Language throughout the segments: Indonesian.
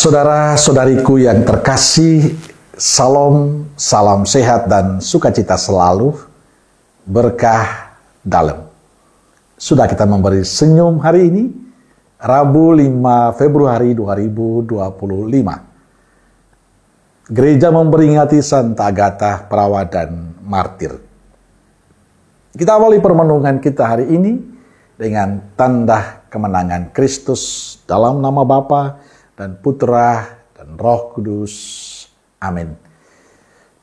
Saudara-saudariku yang terkasih, salam sehat dan sukacita selalu, berkah dalam. Sudah kita memberi senyum hari ini, Rabu 5 Februari 2025. Gereja memperingati Santa Agatha, perawat dan martir. Kita awali permenungan kita hari ini dengan tanda kemenangan Kristus dalam nama Bapa dan Putra dan Roh Kudus. Amin.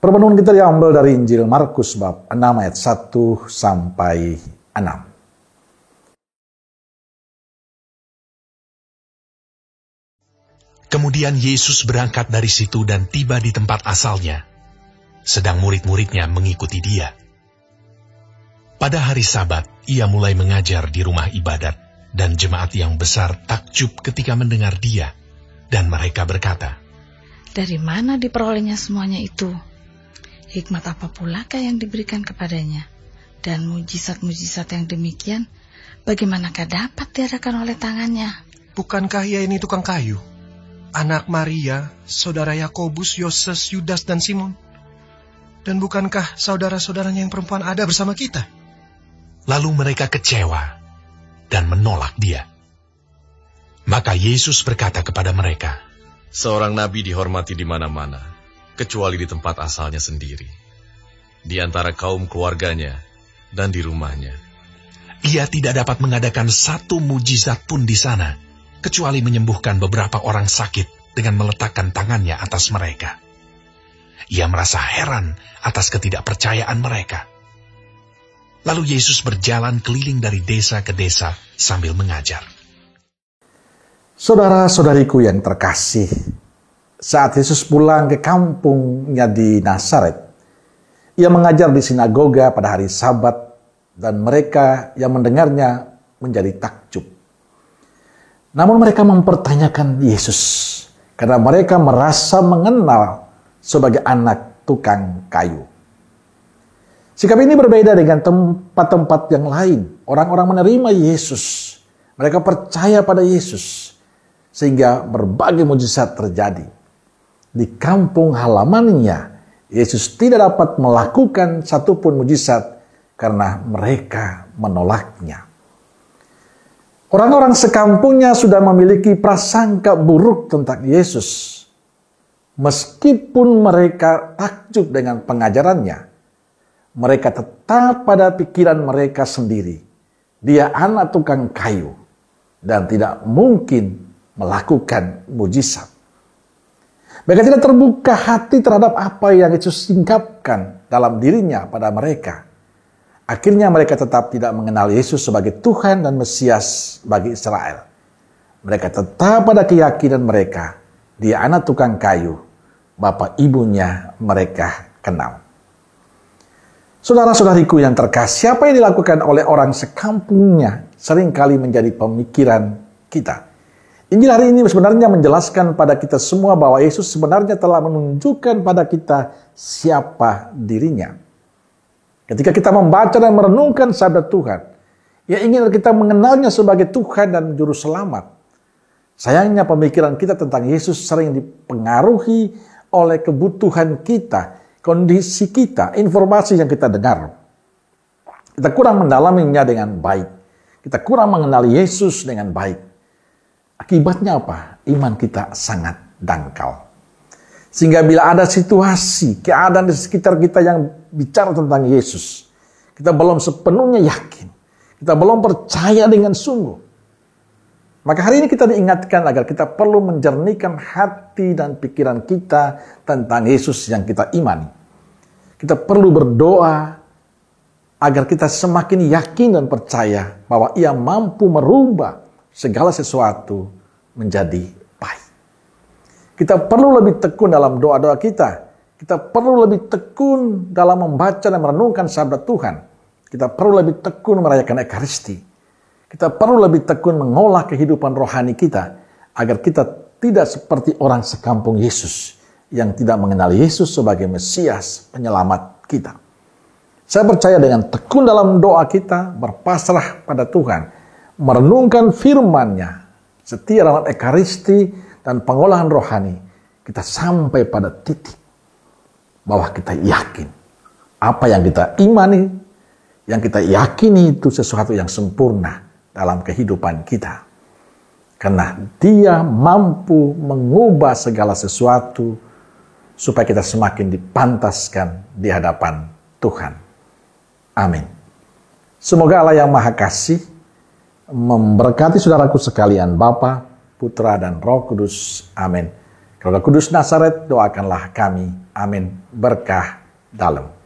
Permenungan kita diambil dari Injil Markus bab 6 ayat 1 sampai 6. Kemudian Yesus berangkat dari situ dan tiba di tempat asalnya, sedang murid-muridnya mengikuti dia. Pada hari Sabat, ia mulai mengajar di rumah ibadat, dan jemaat yang besar takjub ketika mendengar dia. Dan mereka berkata, "Dari mana diperolehnya semuanya itu? Hikmat apa pulakah yang diberikan kepadanya? Dan mujizat-mujizat yang demikian, bagaimanakah dapat diadakan oleh tangannya? Bukankah ia ini tukang kayu? Anak Maria, saudara Yakobus, Yoses, Yudas, dan Simon? Dan bukankah saudara-saudaranya yang perempuan ada bersama kita?" Lalu mereka kecewa dan menolak dia. Maka Yesus berkata kepada mereka, "Seorang nabi dihormati di mana-mana, kecuali di tempat asalnya sendiri, di antara kaum keluarganya dan di rumahnya." Ia tidak dapat mengadakan satu mujizat pun di sana, kecuali menyembuhkan beberapa orang sakit dengan meletakkan tangannya atas mereka. Ia merasa heran atas ketidakpercayaan mereka. Lalu Yesus berjalan keliling dari desa ke desa sambil mengajar. Saudara-saudariku yang terkasih, saat Yesus pulang ke kampungnya di Nazaret, ia mengajar di sinagoga pada hari Sabat, dan mereka yang mendengarnya menjadi takjub. Namun mereka mempertanyakan Yesus, karena mereka merasa mengenal sebagai anak tukang kayu. Sikap ini berbeda dengan tempat-tempat yang lain. Orang-orang menerima Yesus, mereka percaya pada Yesus, sehingga berbagai mujizat terjadi. Di kampung halamannya, Yesus tidak dapat melakukan satupun mujizat karena mereka menolaknya. Orang-orang sekampungnya sudah memiliki prasangka buruk tentang Yesus. Meskipun mereka takjub dengan pengajarannya, mereka tetap pada pikiran mereka sendiri. Dia anak tukang kayu dan tidak mungkin melakukan mujizat. Mereka tidak terbuka hati terhadap apa yang Yesus singkapkan dalam dirinya pada mereka. Akhirnya mereka tetap tidak mengenal Yesus sebagai Tuhan dan Mesias bagi Israel. Mereka tetap pada keyakinan mereka, dia anak tukang kayu, bapak ibunya mereka kenal. Saudara-saudariku yang terkasih, apa yang dilakukan oleh orang sekampungnya seringkali menjadi pemikiran kita. Injil hari ini sebenarnya menjelaskan pada kita semua bahwa Yesus sebenarnya telah menunjukkan pada kita siapa dirinya. Ketika kita membaca dan merenungkan sabda Tuhan, Ia ingin kita mengenalnya sebagai Tuhan dan Juru Selamat. Sayangnya pemikiran kita tentang Yesus sering dipengaruhi oleh kebutuhan kita, kondisi kita, informasi yang kita dengar. Kita kurang mendalaminya dengan baik. Kita kurang mengenali Yesus dengan baik. Akibatnya apa? Iman kita sangat dangkal. Sehingga bila ada situasi, keadaan di sekitar kita yang bicara tentang Yesus, kita belum sepenuhnya yakin. Kita belum percaya dengan sungguh. Maka hari ini kita diingatkan agar kita perlu menjernihkan hati dan pikiran kita tentang Yesus yang kita imani. Kita perlu berdoa agar kita semakin yakin dan percaya bahwa Ia mampu merubah segala sesuatu menjadi baik. Kita perlu lebih tekun dalam doa-doa kita. Kita perlu lebih tekun dalam membaca dan merenungkan sabda Tuhan. Kita perlu lebih tekun merayakan Ekaristi. Kita perlu lebih tekun mengolah kehidupan rohani kita agar kita tidak seperti orang sekampung Yesus yang tidak mengenal Yesus sebagai Mesias penyelamat kita. Saya percaya dengan tekun dalam doa kita, berpasrah pada Tuhan, merenungkan firman-Nya, setia dalam Ekaristi, dan pengolahan rohani, kita sampai pada titik bahwa kita yakin apa yang kita imani, yang kita yakini itu sesuatu yang sempurna dalam kehidupan kita. Karena Dia mampu mengubah segala sesuatu supaya kita semakin dipantaskan di hadapan Tuhan. Amin. Semoga Allah yang Maha Kasih memberkati saudaraku sekalian, Bapa, Putra, dan Roh Kudus. Amin. Keluarga Kudus Nazaret, doakanlah kami. Amin. Berkah dalam.